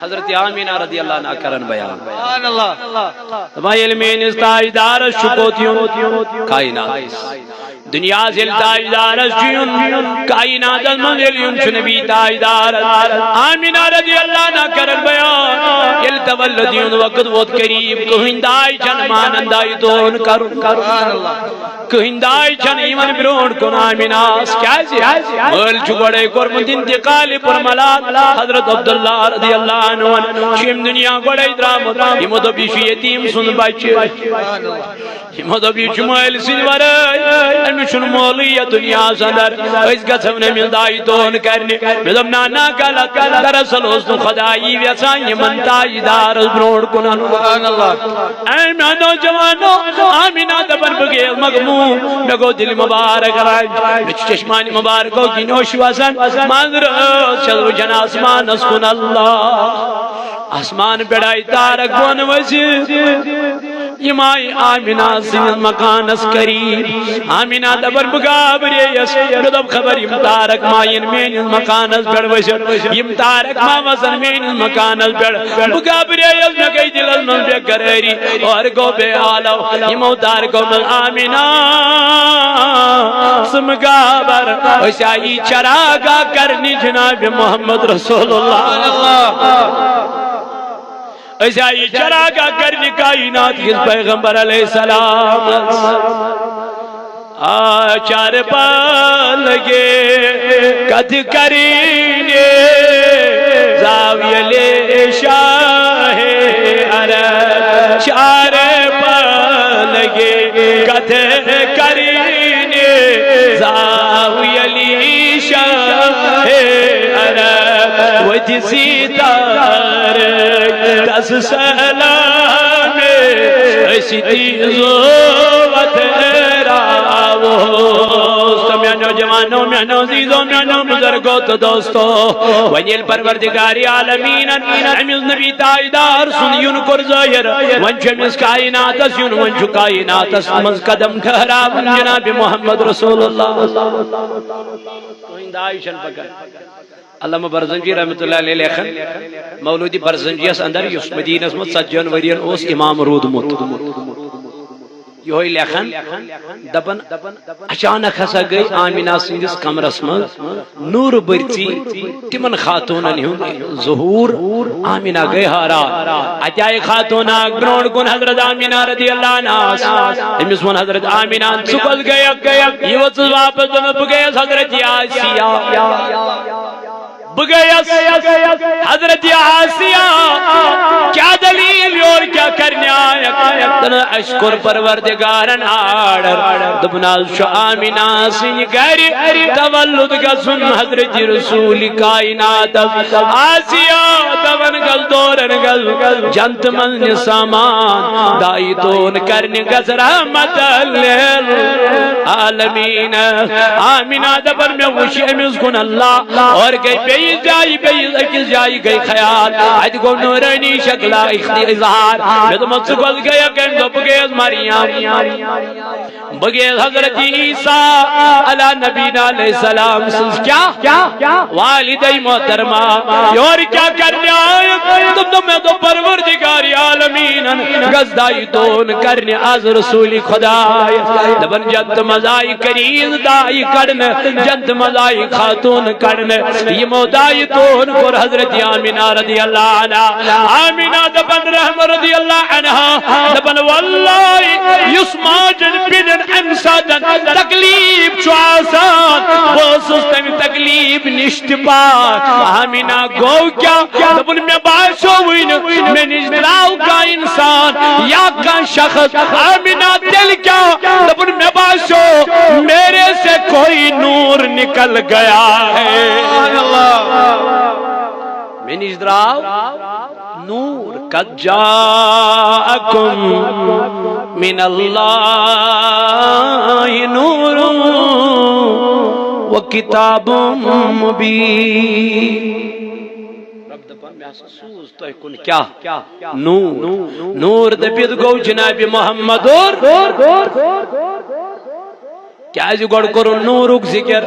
حضرت آمینہ رضی اللہ عنہ کرن بیان تمہیں علمین اس تاجدار شکوتیوں کائنات دنیا سے تاجدار شیون کائنات المنزلیون چنبی تاجدار آمینہ رضی اللہ عنہ کرن بیان یل تولدیون وقت وقت قریب کہندائی چن مانندائی دون کرن کہندائی چن ایمان برون کن آمینہ کیسی مل چکڑے کرمت انتقال پر ملات حضرت عبداللہ رضی اللہ عنہ شیم دنیا گوڑے درامت ہمو دو بیشی یتیم سن بچے ہمو دو بیشی محل سن ورائی انشن مولی دنیا سندر اس کا سمنے ملدائی دون کرنے مدم نانا کلت دراصل حسن خدایی ویسائی من تاجدار برون کنن ایمانو جوانو آمینہ دبن بگیل مغموم نگو دل مبارک راج بچ چشمانی مبارکو کی نوش وزن ماندر چلو جن آسمان اسکن اللہ آسمان بڑائی تارک بون وزیر یمائی آمینہ سنن مکان اسکریر آمینہ دبر مقابر یس ردب خبر یم تارک مائن مین مکان اس بڑ وزیر یم تارک ما وزن مین مکان اس بڑ مقابر یس نگئی دل از من بے قراری اور گو بے آلو یمو تارکو من آمینہ سمقابر وشائی چراغا کرنی جناب محمد رسول اللہ ایسائی چراغا کرنی کائنات کس پیغمبر علیہ السلام آچار پالگے قد کرینے زاویہ لے شاہ عرب چار پالگے قد کرینے زاویہ لے شاہ عرب وجہ ستار دس سلام ایسی تیزوت راو میانو جوانو میانو زیزو میانو بزرگو تو دوستو ونیل پروردگاری عالمین امیز نبی تاجدار سنیون کر ظاہر ونچ امیز کائنات سیون ونچ کائنات اسمز قدم ٹھہراب جناب محمد رسول اللہ توہندائشن پکر علامہ برزنجی رحمت اللہ علیہ لکھن مولودی برزنجی اس اندر یس مدینہ اسمت 7 جنوری اس امام رود مت یہ ہوئی لکھن دبن اچانک ہسا گئی آمینہ سندس کمرس من نور برتی تمن خاتونن ہوں ظہور آمینہ گئی ہارا اچائی خاتونہ برون کن حضرت آمینہ رضی اللہ عنہ امیس من حضرت آمینہ سکل گیا یہ وقت واپس دنب گیا حضرت آسیہ بگیس حضرت آسیہ کیا دلیل اور کیا کرنے آیا تن اشکر پروردگارن آڈر دبنال شو آمینہ سنی گری تولد گسن حضرت رسول کائنات آسیہ دبن گل دورن گل جنت من سامان دائی دون کرنے گز رحمت عالمین آمینہ دبن میں وشی امیز کن اللہ اور گئی بیئی اکس جائی گئی خیال آج کو نورانی شکلہ اظہار میں تو مقصد گیا کہ دو بگیز مریم بگیز حضرت عیسیٰ علیہ نبینا علیہ السلام کیا والدی محترمہ اور کیا کرنے آئے تم میں تو پروردگاری عالمین گزدائی دون کرنے از رسول خدا دبن جنت مزائی کریز دائی کرنے جنت مزائی خاتون کرنے یہ مودائی دون پر حضرت آمینہ رضی اللہ عنہ آمینہ دبن رحم رضی اللہ عنہ دبن واللہ یسما جن بن انسادن تکلیف چو آسان بوسوس تم تکلیف نشت پاک آمینہ گو کیا دبن میں باشو ہوئین میں نجلاو کا انسان یا کا شخص آمینہ دل کیا دبن میں باشو میرے سے کوئی نور نکل گیا ہے میں نجلاو نور قد جاءکم من اللہ نور و کتاب مبین رب دپن میں سوز تو کن کیا نور دپید گو جناب محمد اور کیا گوڑ کرن نورک ذکر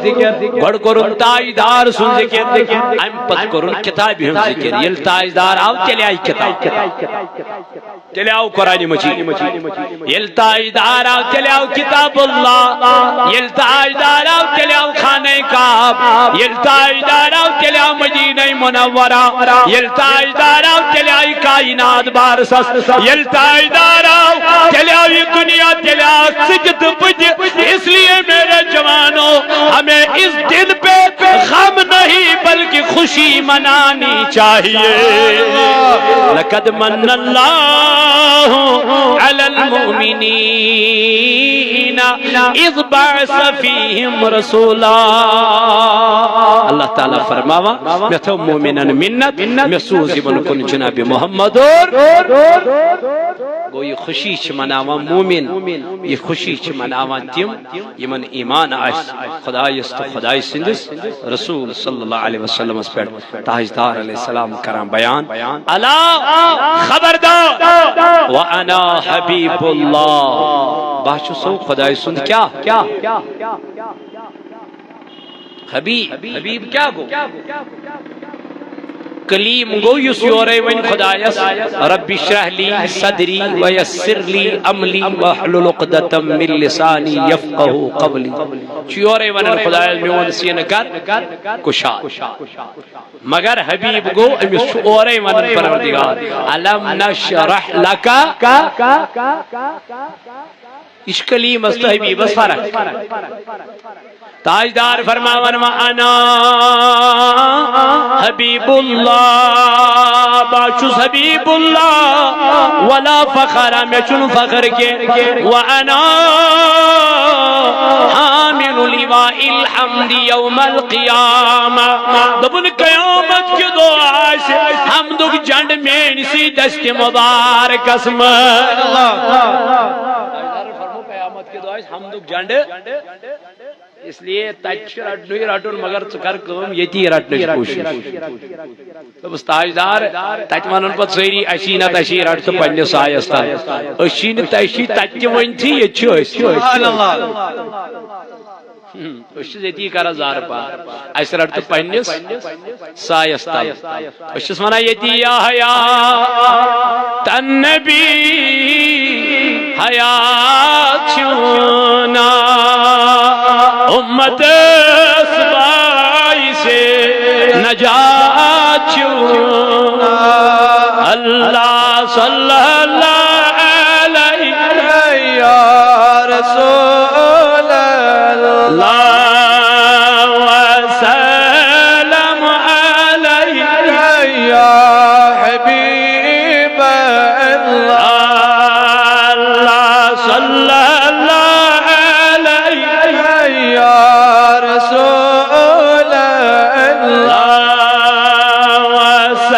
گوڑ کرن تاجدار سن ذکر ام پت کرن کتاب ہم ذکر یل تاجدار آو تیلے آئی کتاب تیلے آو قرآن مجید یل تاجدار آو تیلے آو کتاب اللہ یل تاجدار آو تیلے آو خانہ کعب یل تاجدار آو تیلے آو مدینہ منورہ یل تاجدار آو تیلے آئی کائنات بارسس یل تاجدار آو تیلے آو یہ دنیا تیلے آو سجد بج اس لیے میرے جوانوں ہمیں اس دن پہ غم نہیں بلکہ خوشی منانی چاہیے لقد من اللہ علی المؤمنین اذ بعث فیہم رسولا اللہ تعالیٰ فرماوا میں تو مومنان منت میں سوزی من کن جناب محمد گو یہ خوشی چھ مناوا مومن یہ خوشی چھ مناوا تیم یمن ایمان آئیس خدایست خدای سندس رسول صلی اللہ علیہ وسلم اس پر تاجدار علیہ السلام کرام بیان الا خبردار وانا حبیب اللہ باشو سو خدای سند کیا حبیب کیا گو کلیم گو یس یورے ون خدایس رب اشرح لی صدری ویسر لی عملی واحلل عقدۃ من لسانی یفقهوا قولی یورے ون خدایس میون سین کر کشاد مگر حبیب گو امس یورے ون پروردگار الم نشرح لک اس کلیم است حبیب اس فرق تاجدار فرماون وانا حبیب اللہ باشوس حبیب اللہ ولا فخر میں چون فخر کے وانا حامل لواء الحمد یوم القیامہ دبن قیامت کی دعا سے حمد جنڈ میں سی دست مبارک اسم قیامت کی دعا سے حمد جنڈ اس لیے تچ رٹنوی رٹن مگر چکر کم یتی رٹنش کوشش تو بس تاجدار تچ ونن پت سری اشی نت اشی رٹ تو پنس سایس تل اشی نت اشی تچ ون تھی یہ سبحان اللہ اشی یتی کرا زار پا اس رٹ تو پنس سایس تل اشی ونا یتی یا حیا تن نبی حیات چونا امت سبائی سے نجات چونا اللہ صلی اللہ علیہ یا رسول اللہ وسلم علیہ یا حبیب اللہ اللہ صلی اللہ علیہ یا رسول اللہ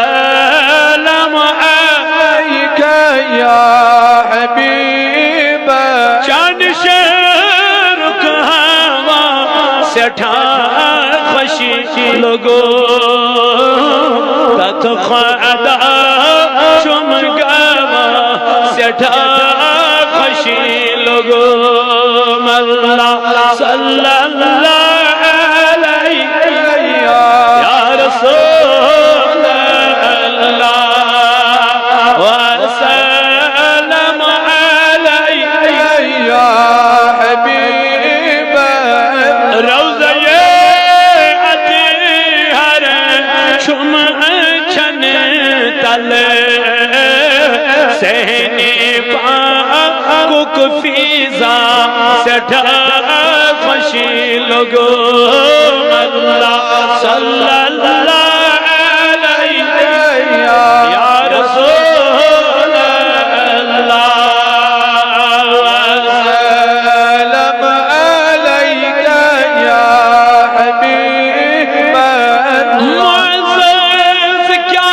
وسلم علیک یا حبیب چند شرک ہوا سٹھا خوشی لگو تت خدا چم گوا سٹھا خوشی لگو اللہ صلی اللہ علیہ یا رسول اللہ وسلم علیہ یا حبیب روزہ اطہر چم چھن تل سہنے پاک فیضا سٹھا خوشی لگو اللہ صلی اللہ علیہ یا رسول اللہ وسلم علیک یا حبیب معزز کیا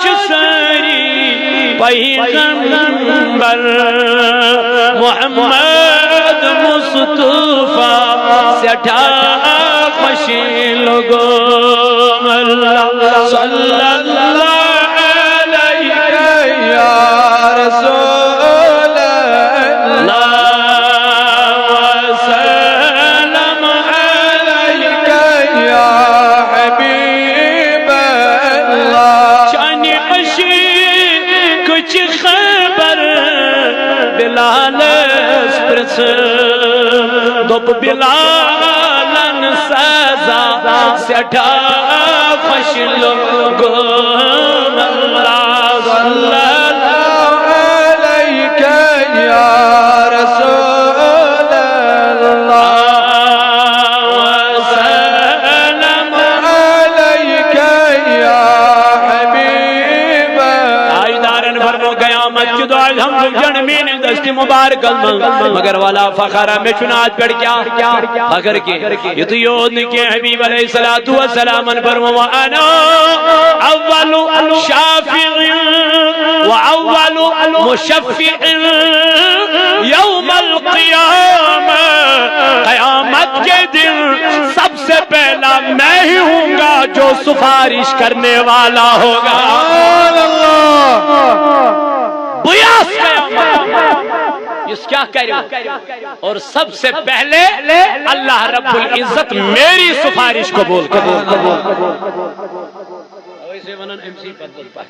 چسری پیغمبر محمد مصطفیٰ سٹھا خوشی لگو اللہ صلی اللہ علیہ یا رسول اللہ وسلم بلال پرس دوپ بلالن سزا سٹھا خوش لگو اللہ صلی اللہ علیہ یا رسول اللہ وسلم علیک یا حبیب آئیدارن فرمو قیامت کی دعا الحمد جنمین دست مبارک مگر والا فخر میں چنات پڑھ کیا فخر کے یہ تو یود کے حبیب علیہ السلام فرمو وانا اول شافع واول مشفع یوم القیامہ قیامت کے دن سب سے پہلا میں ہی ہوں گا جو سفارش کرنے والا ہوگا بیاس قیامت اس کیا کرے اور سب سے پہلے اللہ رب العزت میری سفارش قبول ویسے ونن ایم سی پتل پاک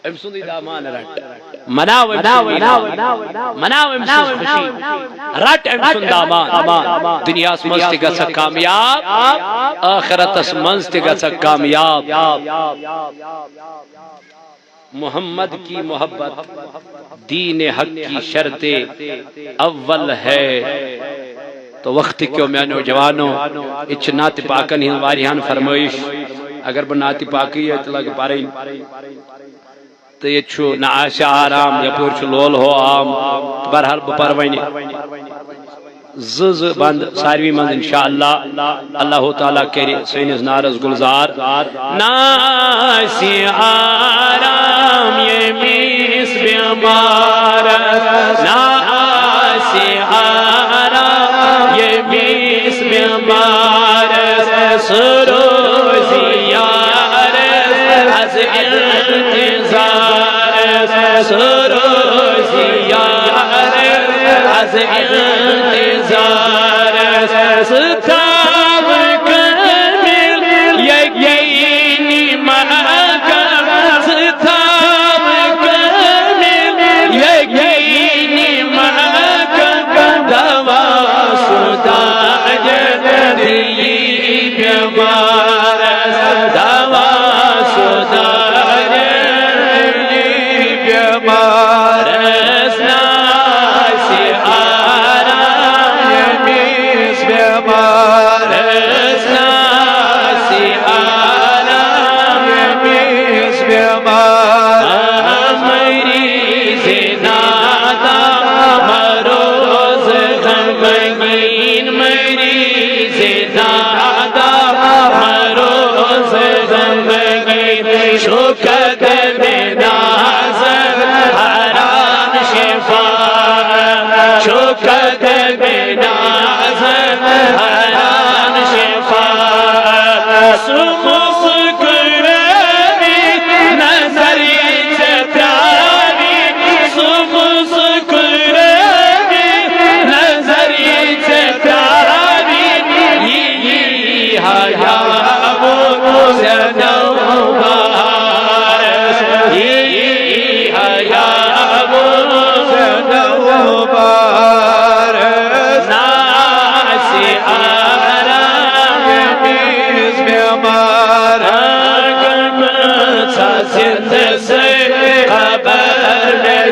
ایم سندی دامان رٹ مناو ایم سی خوشی رٹ ایم سند دامان دنیا اس منزتی گا سا کامیاب آخرت اس منزتی گا سا کامیاب محمد کی محبت دین حق کی شرط اول ہے تو وقت کیوں میں نوجوانوں اچھ ناتی پاکن ہی واریہان فرمائش اگر با ناتی پاکی ہے اطلاع کے پارے تو یہ چھو نعاش آرام یا پور چھو لول ہو آم برحال بپروینی زز بند ساروی مند انشاءاللہ اللہ تعالیٰ کری سینز نارز گلزار ناسی آرام یہ میس بیمار ناسی آرام یہ میس بیمار سروزی یارز از انتظار سروزی یارز از انتظار ستاب کامل یقینی محکم ستاب کامل یقینی محکم دوا سدا جدی بیمار دوا سدا جدی بیمار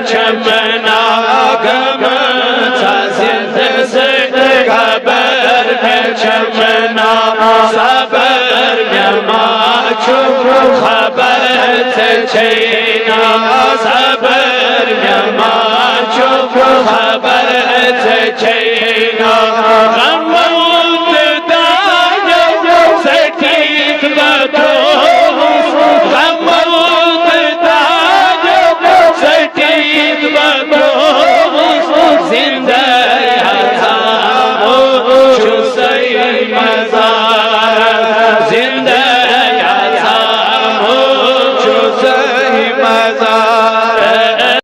چمنا گم زند سے خبر میں چمنا صبر میں چھپ خبر سے چھینا صبر میں چھپ خبر سے چھینا